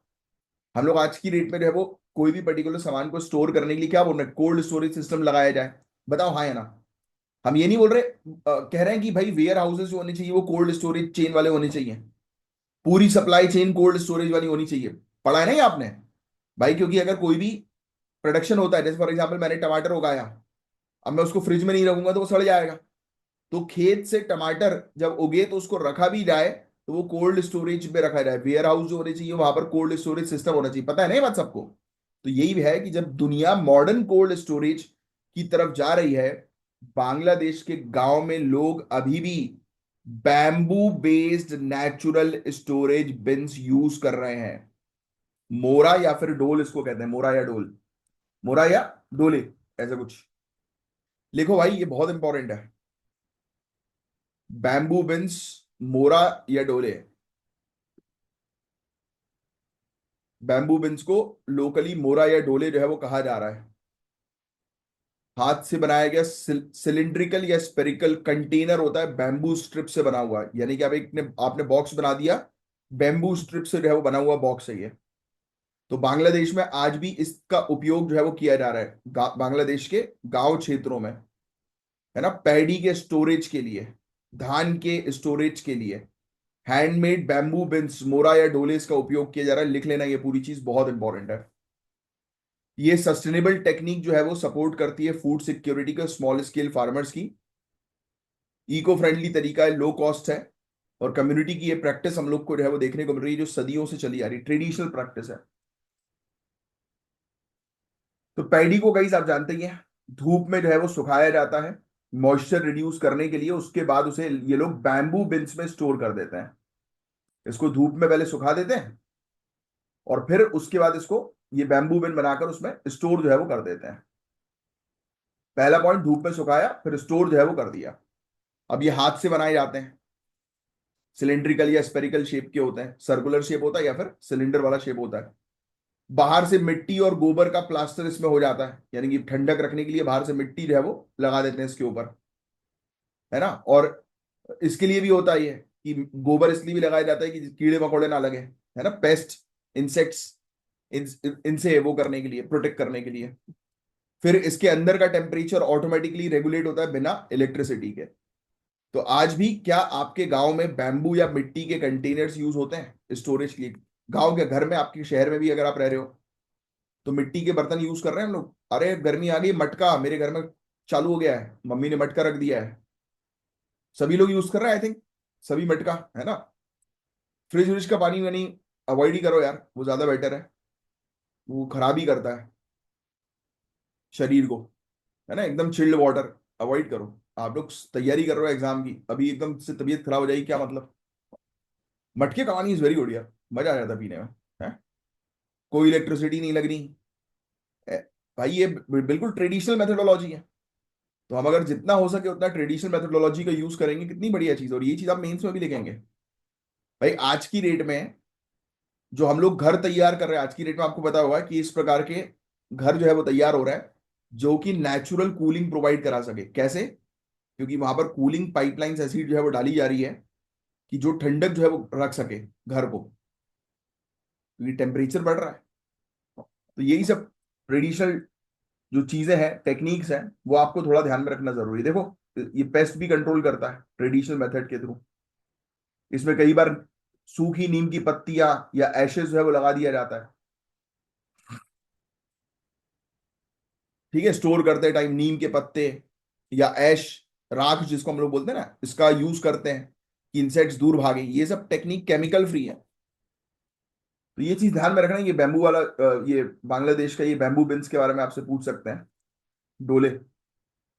हम लोग आज की डेट में जो है वो कोई भी पर्टिकुलर सामान को स्टोर करने के लिए क्या बोल रहे हैं? कोल्ड स्टोरेज सिस्टम लगाया जाए। बताओ हाँ या ना? हम ये नहीं बोल रहे, कह रहे हैं कि भाई वेयर हाउसेस जो होने चाहिए वो कोल्ड स्टोरेज चेन वाले होने चाहिए, पूरी सप्लाई चेन कोल्ड स्टोरेज वाली होनी चाहिए। पढ़ा है ना ये आपने भाई? क्योंकि अगर कोई भी प्रोडक्शन होता है, जैसे फॉर एग्जाम्पल मैंने टमाटर उगाया, अब मैं उसको फ्रिज में नहीं रखूंगा तो वो सड़ जाएगा। तो खेत से टमाटर जब उगे तो उसको रखा भी जाए तो वो कोल्ड स्टोरेज में रखा जाए। वेयर हाउस जो होने चाहिए वहां पर कोल्ड स्टोरेज सिस्टम होना चाहिए। पता है ना ये बात सबको? तो यही है कि जब दुनिया मॉडर्न कोल्ड स्टोरेज की तरफ जा रही है, बांग्लादेश के गांव में लोग अभी भी bamboo based natural storage beans use कर रहे हैं। मोरा या फिर डोल इसको कहते हैं, मोरा या डोल, मोरा या डोले, ऐसा कुछ। लिखो भाई, ये बहुत इंपॉर्टेंट है। बैम्बू बिन्स, मोरा या डोले। बैम्बू बिन्स को लोकली मोरा या डोले जो है वो कहा जा रहा है। हाथ से बनाया गया सिलिंड्रिकल या स्पेरिकल कंटेनर होता है, बैम्बू स्ट्रिप से बना हुआ, यानी कि आप एक ने आपने बॉक्स बना दिया, बैम्बू स्ट्रिप से जो है वो बना हुआ बॉक्स है ये। तो बांग्लादेश में आज भी इसका उपयोग जो है वो किया जा रहा है, बांग्लादेश के गांव क्षेत्रों में, है ना, पैडी के स्टोरेज के लिए, धान के स्टोरेज के लिए हैंडमेड बैम्बू बिन्स, मोरा या डोलेस का उपयोग किया जा रहा है। लिख लेना, ये पूरी चीज बहुत इंपॉर्टेंट है। ये सस्टेनेबल टेक्निक जो है वो सपोर्ट करती है फूड सिक्योरिटी का, स्मॉल स्केल फार्मर्स की। इको फ्रेंडली तरीका है, लो कॉस्ट है, और कम्युनिटी की ये प्रैक्टिस हम लोग को जो है वो देखने को मिल रही है, जो सदियों से चली आ रही ट्रेडिशनल प्रैक्टिस है। तो पैडी को गाइस आप जानते ही हैं, धूप में जो है वो सुखाया जाता है मॉइस्चर रिड्यूस करने के लिए। उसके बाद उसे ये लोग बैम्बू बिन्स में स्टोर कर देते हैं। इसको धूप में पहले सुखा देते हैं और फिर उसके बाद इसको ये बैम्बू बिन बनाकर उसमें स्टोर जो है वो कर देते हैं। पहला पॉइंट, धूप में सुखाया फिर स्टोर जो है वो कर दिया। अब ये हाथ से बनाए जाते हैं, सिलिंड्रिकल या स्पेरिकल शेप के होते हैं, सर्कुलर शेप होता है या फिर सिलेंडर वाला शेप होता है। बाहर से मिट्टी और गोबर का प्लास्टर इसमें हो जाता है, यानी कि ठंडक रखने के लिए बाहर से मिट्टी जो है वो लगा देते हैं इसके ऊपर, है ना। और इसके लिए भी होता है ये कि गोबर इसलिए भी लगाया जाता है कि कीड़े मकोड़े ना लगे, है ना, पेस्ट, इंसेक्ट्स, इनसे वो करने के लिए, प्रोटेक्ट करने के लिए। फिर इसके अंदर का टेम्परेचर ऑटोमेटिकली रेगुलेट होता है बिना इलेक्ट्रिसिटी के। तो आज भी क्या आपके गांव में बैम्बू या मिट्टी के कंटेनर्स यूज होते हैं स्टोरेज के लिए? गांव के घर में, आपके शहर में भी अगर आप रह रहे हो तो मिट्टी के बर्तन यूज कर रहे हैं हम लोग। अरे गर्मी आ गई, मटका मेरे घर में चालू हो गया है, मम्मी ने मटका रख दिया है, सभी लोग यूज कर रहे हैं आई थिंक, सभी मटका, है ना। फ्रिज व्रिज का पानी वानी अवॉइड ही करो यार, वो ज्यादा बेटर है, वो खराब ही करता है शरीर को, है ना। एकदम चिल्ड वाटर अवॉइड करो। आप लोग तैयारी कर रहे हो एग्जाम की, अभी एकदम से तबीयत खराब हो जाएगी, क्या मतलब। मटके का पानी इज वेरी गुड यार, मजा आ जाता है पीने में, है। कोई इलेक्ट्रिसिटी नहीं लग रही। ए, भाई ये बिल्कुल ट्रेडिशनल मेथोडोलॉजी है। तो हम अगर जितना हो सके उतना ट्रेडिशनल मेथोडोलॉजी का यूज करेंगे, कितनी बढ़िया चीज। और ये चीज आप मेंस में भी लिखेंगे। भाई आज की डेट में जो हम लोग घर तैयार कर रहे हैं, आज की डेट में आपको पता होगा कि इस प्रकार के घर जो है वो तैयार हो रहा है जो कि नेचुरल कूलिंग प्रोवाइड करा सके। कैसे? क्योंकि वहां पर कूलिंग पाइपलाइंस ऐसी जो है वो डाली जा रही है कि जो ठंडक जो है वो रख सके घर को, क्योंकि टेम्परेचर बढ़ रहा है। तो यही सब ट्रेडिशनल जो चीजें हैं, टेक्निक्स हैं, वो आपको थोड़ा ध्यान में रखना जरूरी है। देखो, ये पेस्ट भी कंट्रोल करता है ट्रेडिशनल मेथड के थ्रू। इसमें कई बार सूखी नीम की पत्तियां या एशेज जो है वो लगा दिया जाता है, ठीक है। स्टोर करते टाइम नीम के पत्ते या ऐश, राख जिसको हम लोग बोलते हैं ना, इसका यूज करते हैं कि इंसेक्ट्स दूर भागे। ये सब टेक्निक केमिकल फ्री है। तो ये चीज ध्यान में रखना। ये बैम्बू वाला ये बांग्लादेश का ये बैम्बू बिन्स के बारे में आपसे पूछ सकते हैं, डोले।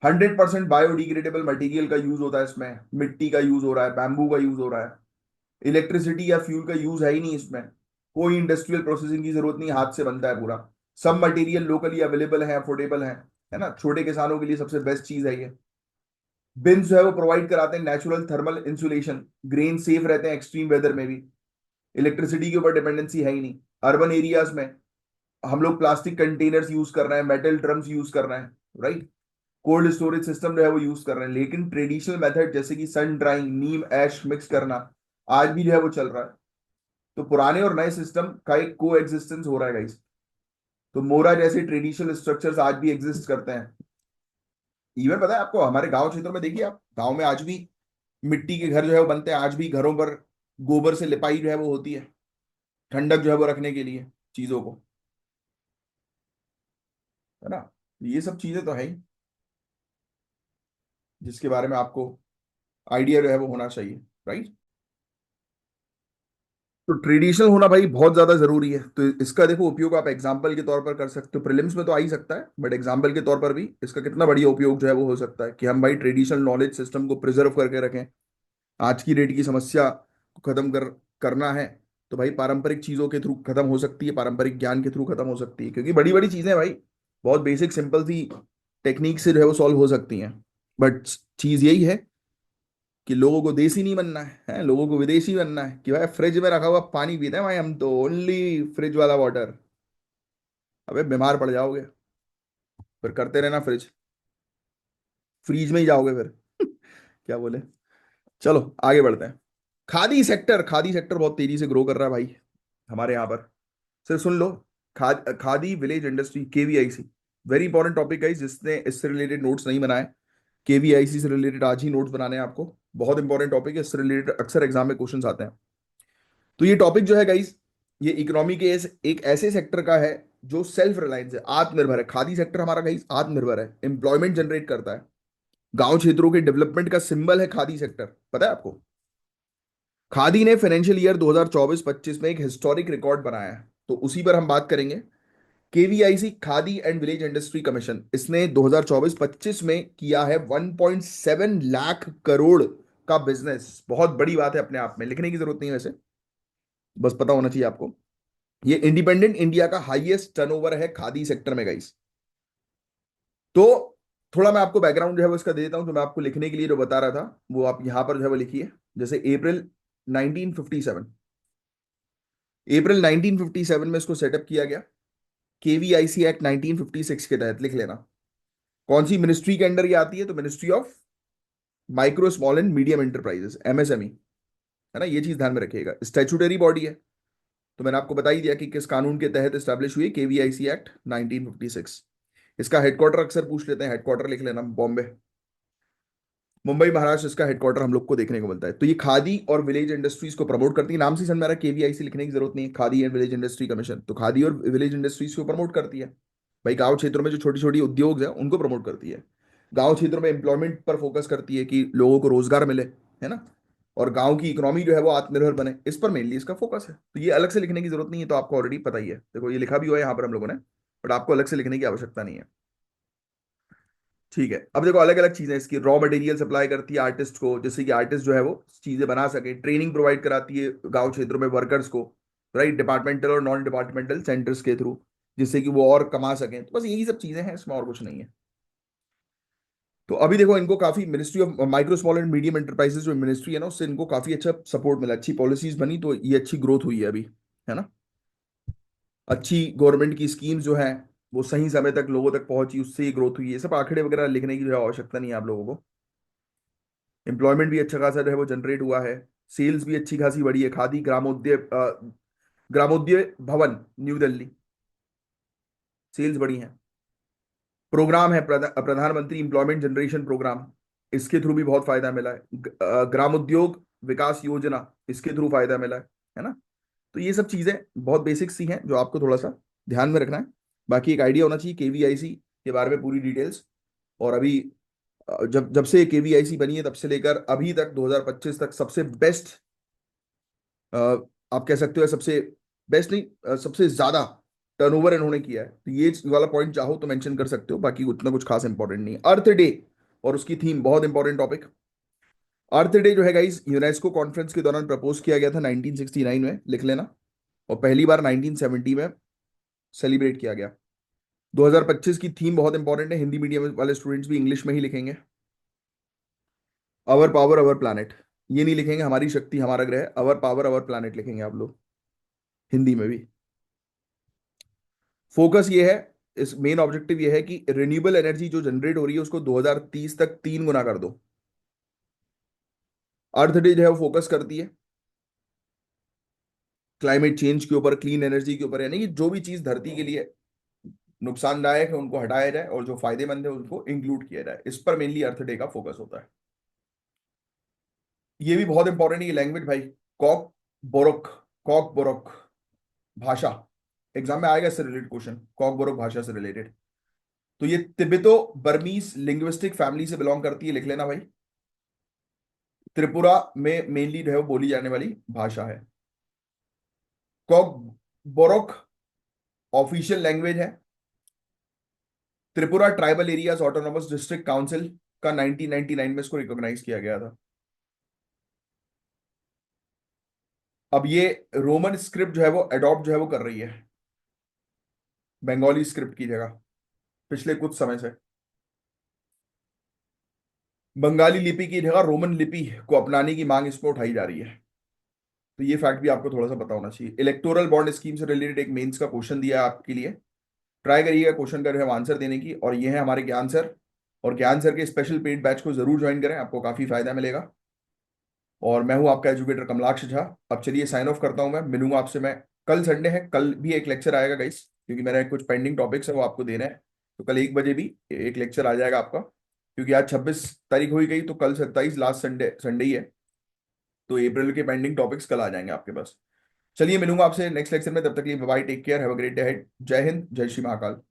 100% बायोडिग्रेडेबल मटेरियल का यूज होता है इसमें, मिट्टी का यूज हो रहा है, बैम्बू का यूज हो रहा है। इलेक्ट्रिसिटी या फ्यूल का यूज है ही नहीं इसमें, कोई इंडस्ट्रियल प्रोसेसिंग की जरूरत नहीं, हाथ से बनता है पूरा। सब मटेरियल लोकली अवेलेबल है, अफोर्डेबल है ना। छोटे किसानों के लिए सबसे बेस्ट चीज है ये। बिन्स जो है वो प्रोवाइड कराते हैं natural thermal insulation, grain safe रहते हैं एक्सट्रीम वेदर में भी। इलेक्ट्रिसिटी के ऊपर डिपेंडेंसी है ही नहीं। अर्बन एरियाज में हम लोग प्लास्टिक कंटेनर्स यूज कर रहे हैं, मेटल ड्रम्स यूज कर रहे हैं, राइट। कोल्ड स्टोरेज सिस्टम जो है वो यूज कर रहे हैं, लेकिन ट्रेडिशनल मेथड जैसे कि सन ड्राइंग, नीम ऐश मिक्स करना आज भी जो है वो चल रहा है। तो पुराने और नए सिस्टम का एक को एग्जिस्टेंस हो रहा है गाइस। तो मोरा जैसे ट्रेडिशनल स्ट्रक्चर्स आज भी एग्जिस्ट करते हैं। इवन पता है आपको, हमारे गांव क्षेत्रों में देखिए आप, गांव में आज भी मिट्टी के घर जो है वो बनते हैं, आज भी घरों पर गोबर से लिपाई जो है वो होती है, ठंडक जो है वो रखने के लिए चीजों को, है ना। ये सब चीजें तो है ही जिसके बारे में आपको आइडिया जो है वो होना चाहिए, राइट। तो ट्रेडिशनल होना भाई बहुत ज्यादा जरूरी है। तो इसका देखो उपयोग आप एग्जाम्पल के तौर पर कर सकते हो, प्रीलिम्स में तो आ ही सकता है, बट एग्जाम्पल के तौर पर भी इसका कितना बढ़िया उपयोग जो है वो हो सकता है कि हम भाई ट्रेडिशनल नॉलेज सिस्टम को प्रिजर्व करके रखें। आज की डेट की समस्या को खत्म करना है तो भाई पारंपरिक चीजों के थ्रू खत्म हो सकती है, पारंपरिक ज्ञान के थ्रू खत्म हो सकती है, क्योंकि बड़ी बड़ी चीजें भाई बहुत बेसिक सिंपल सी टेक्निक से जो है वो सॉल्व हो सकती हैं। बट चीज यही है कि लोगों को देसी नहीं बनना है, लोगों को विदेशी बनना है कि भाई फ्रिज में रखा हुआ पानी पीते हैं भाई, हम तो ओनली फ्रिज वाला वाटर। अबे बीमार पड़ जाओगे, फिर करते रहना फ्रिज, फ्रीज में ही जाओगे फिर। क्या बोले। चलो आगे बढ़ते हैं। खादी सेक्टर, खादी सेक्टर बहुत तेजी से ग्रो कर रहा है भाई हमारे यहाँ पर। सिर्फ सुन लो, khadi village industry, KVIC, very important topic है। जिसने इससे रिलेटेड नोट्स नहीं बनाए, केवीआईसी से रिलेटेड आज ही नोट्स बनाने हैं आपको। बहुत इंपॉर्टेंट टॉपिक है, इससे रिलेटेड अक्सर एग्जाम में क्वेश्चंस आते हैं। तो ये टॉपिक जो है गाइस, ये इकोनॉमी के एक ऐसे सेक्टर का है जो सेल्फ रिलायंस है, आत्मनिर्भर है। खादी सेक्टर हमारा गाइस आत्मनिर्भर है, एम्प्लॉयमेंट जनरेट करता है। गांव क्षेत्रों के डेवलपमेंट का सिंबल है खादी सेक्टर, पता है आपको। खादी ने फाइनेंशियल ईयर 2024-25 में एक हिस्टोरिक रिकॉर्ड बनाया है, तो उसी पर हम बात करेंगे। KVIC khadi and village industry commission, इसने 2024-25 में किया है 1.7 लाख करोड़ का बिजनेस। बहुत बड़ी बात है, अपने आप में लिखने की जरूरत नहीं है वैसे, बस पता होना चाहिए आपको। ये इंडिपेंडेंट इंडिया का हाईएस्ट टर्नओवर है खादी सेक्टर में गाइस। तो थोड़ा मैं आपको बैकग्राउंड जो है वो इसका दे देता हूं, जो मैं आपको लिखने के लिए जो बता रहा था वो आप यहां पर जो है वो लिखिए। जैसे अप्रैल 1957, अप्रैल 1957 में इसको सेटअप किया गया। केवीआईसी एक्ट 1956 के तहत, लिख लेना। कौन सी मिनिस्ट्री के अंडर ये आती है, तो ministry of micro small and medium enterprises, MSME, है ना, ये चीज ध्यान में रखिएगा। स्टैट्यूटरी बॉडी है, तो मैंने आपको बता ही दिया कि किस कानून के तहत स्टैब्लिश हुई, केवीआईसी एक्ट 1956। इसका हेडक्वार्टर अक्सर पूछ लेते हैं, हेडक्वार्टर लिख लेना, बॉम्बे, मुंबई महाराष्ट्र इसका हेडक्वार्टर हम लोग को देखने को मिलता है। तो ये खादी और विलेज इंडस्ट्रीज को प्रमोट करती है, नाम से समझ में आ रहा है, केवीआईसी लिखने की जरूरत नहीं है, khadi and village industry commission. तो खादी और विलेज इंडस्ट्रीज को प्रमोट करती है भाई। गांव क्षेत्रों में जो छोटी छोटी उद्योग है उनको प्रमोट करती है। गांव क्षेत्रों में एम्प्लॉयमेंट पर फोकस करती है कि लोगों को रोजगार मिले, है ना, और गांव की इकोनॉमी जो है वो आत्मनिर्भर बने, इस पर मेनली इसका फोकस है। तो ये अलग से लिखने की जरूरत नहीं है, तो आपको ऑलरेडी पता ही है। देखो ये लिखा भी हुआ है यहाँ पर हम लोगों ने, बट आपको अलग से लिखने की आवश्यकता नहीं है। ठीक है, अब देखो अलग अलग चीजें इसकी, रॉ मटेरियल सप्लाई करती है आर्टिस्ट को, जिससे कि आर्टिस्ट जो है वो चीजें बना सके। ट्रेनिंग प्रोवाइड कराती है गांव क्षेत्रों में वर्कर्स को, राइट, डिपार्टमेंटल और नॉन डिपार्टमेंटल सेंटर्स के थ्रू, जिससे कि वो और कमा सकें। तो बस यही सब चीजें हैं, इसमें और कुछ नहीं है। तो अभी देखो इनको काफी, ministry of micro small and medium enterprises जो मिनिस्ट्री है ना, उससे इनको काफी अच्छा सपोर्ट मिला, अच्छी पॉलिसीज बनी, तो ये अच्छी ग्रोथ हुई है अभी, है ना। अच्छी गवर्नमेंट की स्कीम जो है वो सही समय तक लोगों तक पहुंची, उससे ये ग्रोथ हुई है। ये सब आंकड़े वगैरह लिखने की जो है आवश्यकता नहीं है आप लोगों को। एम्प्लॉयमेंट भी अच्छा खासा जो है वो जनरेट हुआ है। सेल्स भी अच्छी खासी बढ़ी है। खादी ग्रामोद्योग भवन न्यू दिल्ली, सेल्स बढ़ी हैं। प्रोग्राम है प्रधानमंत्री एम्प्लॉयमेंट जनरेशन प्रोग्राम, इसके थ्रू भी बहुत फायदा मिला है। ग्रामोद्योग विकास योजना, इसके थ्रू फायदा मिला है ना। तो ये सब चीजें बहुत बेसिक सी हैं जो आपको थोड़ा सा ध्यान में रखना है। बाकी एक आइडिया होना चाहिए केवीआईसी के बारे में, पूरी डिटेल्स। और अभी जब जब से केवीआईसी बनी है तब से लेकर अभी तक 2025 तक सबसे बेस्ट, आप कह सकते हो सबसे बेस्ट नहीं, सबसे ज्यादा टर्नओवर इन्होंने किया है। तो ये वाला पॉइंट चाहो तो मेंशन कर सकते हो, बाकी उतना कुछ खास इंपॉर्टेंट नहीं है। अर्थ डे और उसकी थीम बहुत इंपॉर्टेंट टॉपिक। अर्थ डे जो है गाइस यूनेस्को कॉन्फ्रेंस के दौरान प्रपोज किया गया था 1969 में, लिख लेना। और पहली बार 1970 में सेलिब्रेट किया गया। 2025 की थीम बहुत इंपॉर्टेंट है, हिंदी मीडियम वाले स्टूडेंट्स भी इंग्लिश में ही लिखेंगे। अवर पावर अवर प्लानट, ये नहीं लिखेंगे हमारी शक्ति हमारा ग्रह, अवर पावर अवर प्लानट लिखेंगे आप लोग हिंदी में भी। फोकस ये है, इस मेन ऑब्जेक्टिव ये है कि रिन्यूएबल एनर्जी जो जनरेट हो रही है उसको 2030 तक 3 गुना कर दो। अर्थ डे जो है वो फोकस करती है क्लाइमेट चेंज के ऊपर, क्लीन एनर्जी के ऊपर, यानी कि जो भी चीज धरती के लिए नुकसानदायक है उनको हटाया जाए और जो फायदेमंद है उनको इंक्लूड किया जाए, इस पर मेनली अर्थ डे का फोकस होता है। ये भी बहुत इंपॉर्टेंट है ये लैंग्वेज भाई, कॉक बोरोक, कॉक बोरोक भाषा, एग्जाम में आएगा इससे रिलेटेड क्वेश्चन, कॉक बोरोक भाषा से रिलेटेड। तो ये तिब्बतो बर्मीज लिंग्विस्टिक फैमिली से बिलोंग करती है, लिख लेना भाई। त्रिपुरा में मेनली जो है वो बोली जाने वाली भाषा है। कॉक बोरोक ऑफिशियल लैंग्वेज है। Tripura tribal areas autonomous district council का 1999 में इसको रिकॉग्नाइज किया गया था। अब ये रोमन स्क्रिप्ट जो है वो अडॉप्ट जो है वो कर रही है बंगाली स्क्रिप्ट की जगह, पिछले कुछ समय से बंगाली लिपि की जगह रोमन लिपि को अपनाने की मांग इसमें उठाई जा रही है। तो ये फैक्ट भी आपको थोड़ा सा पता होना चाहिए। इलेक्टोरल बॉन्ड स्कीम से रिलेटेड एक मेंस का क्वेश्चन दिया है आपके लिए, ट्राई करिएगा क्वेश्चन का जो है आंसर देने की। और ये है हमारे ज्ञान सर, और ज्ञान सर के स्पेशल पेड बैच को जरूर ज्वाइन करें, आपको काफी फायदा मिलेगा। और मैं हूं आपका एजुकेटर कमलाक्ष झा। अब चलिए साइन ऑफ करता हूं, मैं मिलूंगा आपसे मैं। कल संडे है, कल भी एक लेक्चर आएगा गाइस, क्योंकि मेरा कुछ पेंडिंग टॉपिक्स है वो आपको देना है। तो कल 1 बजे भी एक लेक्चर आ जाएगा आपका, क्योंकि आज 26 तारीख हुई गई, तो कल 27 लास्ट संडे संडे ही है। तो अप्रैल के पेंडिंग टॉपिक्स कल आ जाएंगे आपके पास। चलिए मिलूंगा आपसे नेक्स्ट लेक्चर में, तब तक के लिए bye, take care, have a great day ahead. जय हिंद, जय श्री महाकाल।